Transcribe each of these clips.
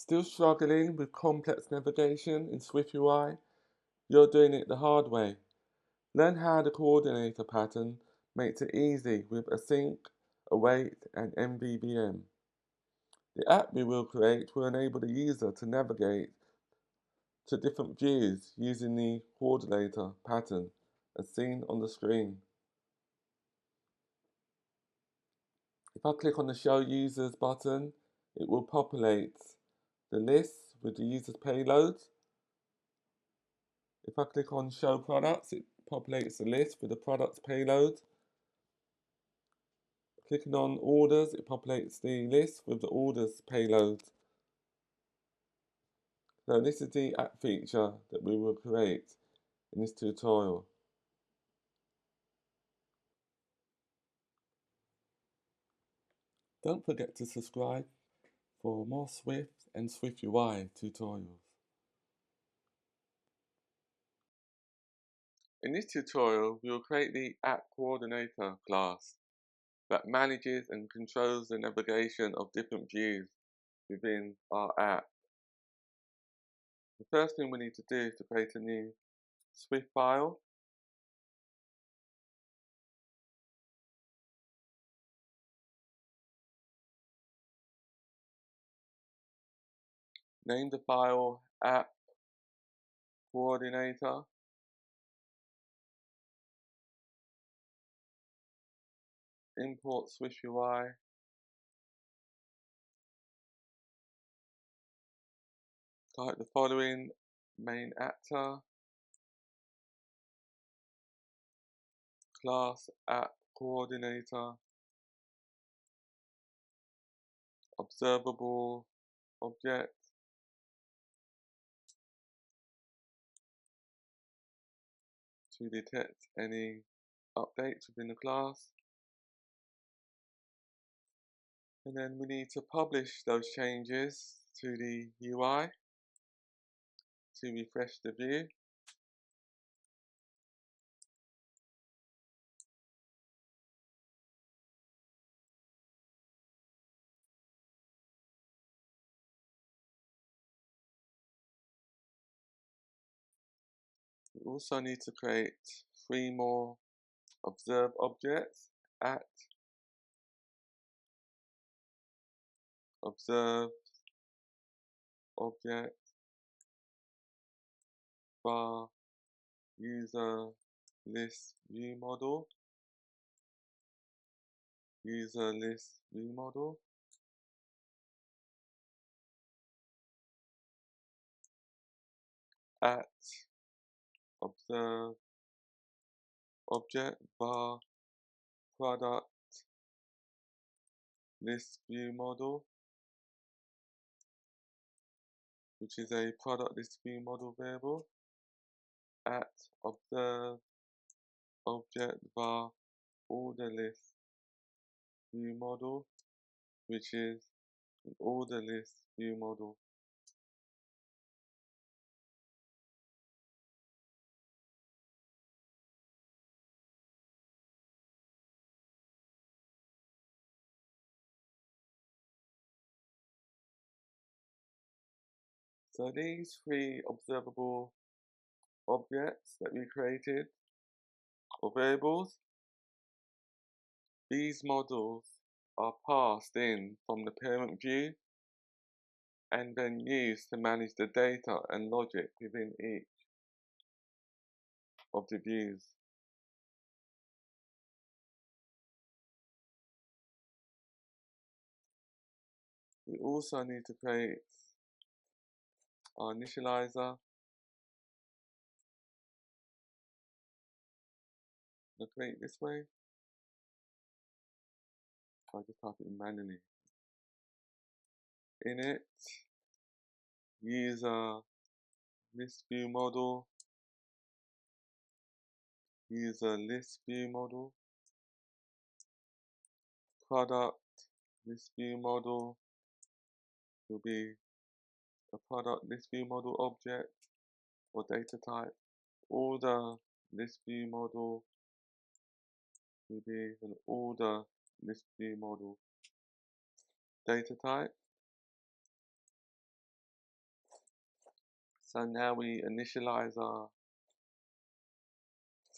Still struggling with complex navigation in SwiftUI? You're doing it the hard way. Learn how the coordinator pattern makes it easy with Async, Await, and MVVM. The app we will create will enable the user to navigate to different views using the coordinator pattern as seen on the screen. If I click on the Show Users button, it will populate the list with the user's payload. If I click on Show Products, it populates the list with the product's payload. Clicking on Orders, it populates the list with the orders payload. So this is the app feature that we will create in this tutorial. Don't forget to subscribe for more Swift and SwiftUI tutorials. In this tutorial, we will create the App Coordinator class that manages and controls the navigation of different views within our app. The first thing we need to do is to create a new Swift file. Name the file App Coordinator. Import SwiftUI. Type the following main actor, class App Coordinator, observable object, to detect any updates within the class. And then we need to publish those changes to the UI to refresh the view. We also need to create 3 more observe objects at observe object bar user list view model, user list view model, at observe object bar product list view model, which is a product list view model variable, at observe object bar order list view model, which is an order list view model. So these 3 observable objects that we created, or variables, these models are passed in from the parent view and then used to manage the data and logic within each of the views. We also need to create our initializer. I'll create this way. I'll just type it manually. Init user list view model, user list view model, product list view model will be a product list view model object or data type. Order list view model will be an order list view model data type. So now we initialize our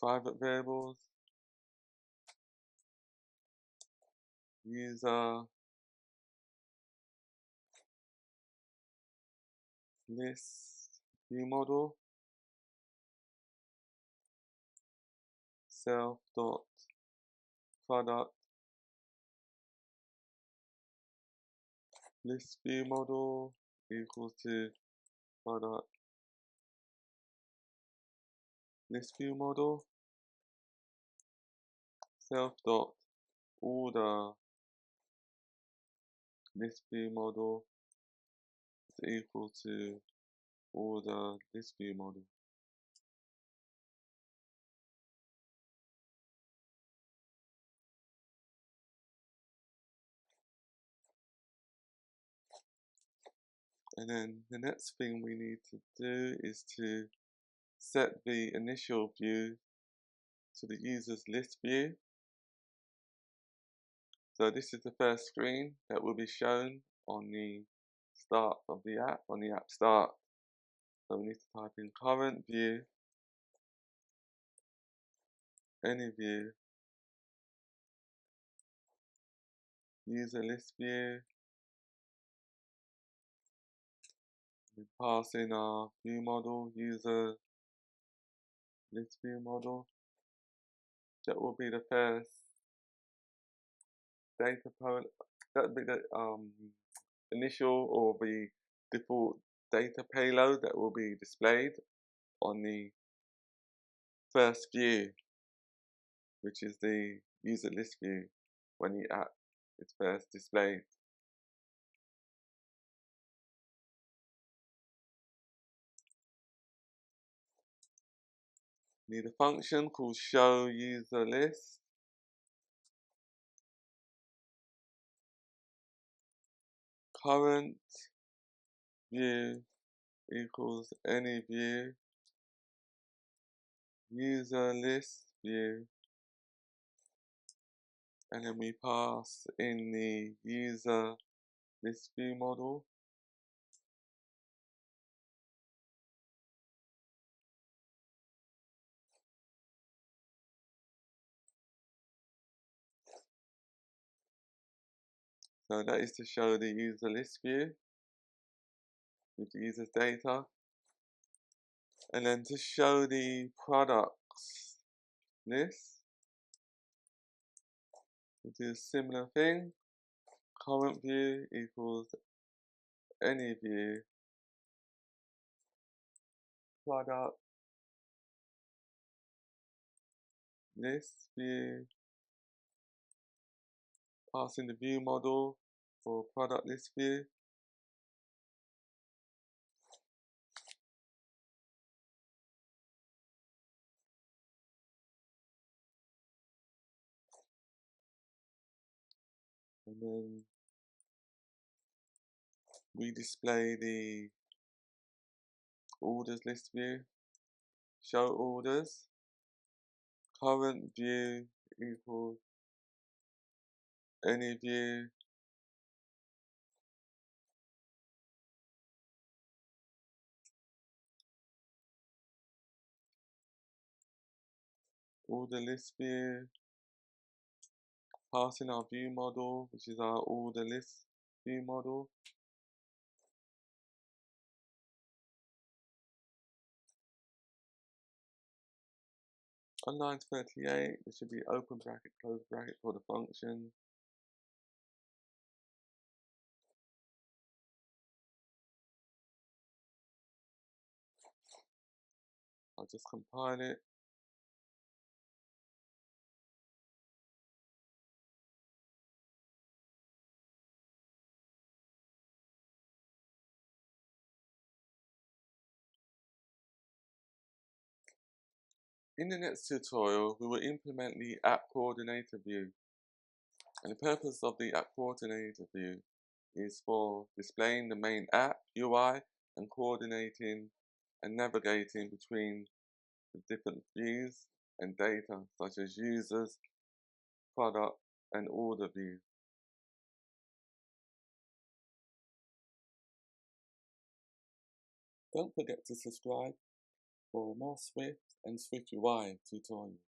private variables, user list view model, self dot product list view model equals to product list view model, self dot order list view model is equal to order list view model. And then the next thing we need to do is to set the initial view to the user's list view. So this is the first screen that will be shown on the start of the app, on the app start. So we need to type in current view, any view, user list view, we pass in our view model, user list view model. That will be the first data point. That will be the initial or the default data payload that will be displayed on the first view, which is the user list view when the app is first displayed. Need a function called show user list. Current view equals any view, user list view, and then we pass in the user list view model. So that is to show the user list view with the user's data. And then to show the products list, we do a similar thing. Current view equals any view, product list view, pass in the view model for product list view. And then we display the orders list view, show orders, current view equals any view, order list view, pass in our view model, which is our order list view model. On line 38, there should be open bracket, close bracket for the function. I'll just compile it. In the next tutorial, we will implement the app coordinator view. And the purpose of the app coordinator view is for displaying the main app UI and coordinating and navigating between the different views and data such as users, product, and order views. Don't forget to subscribe for more Swift and SwiftUI tutorials.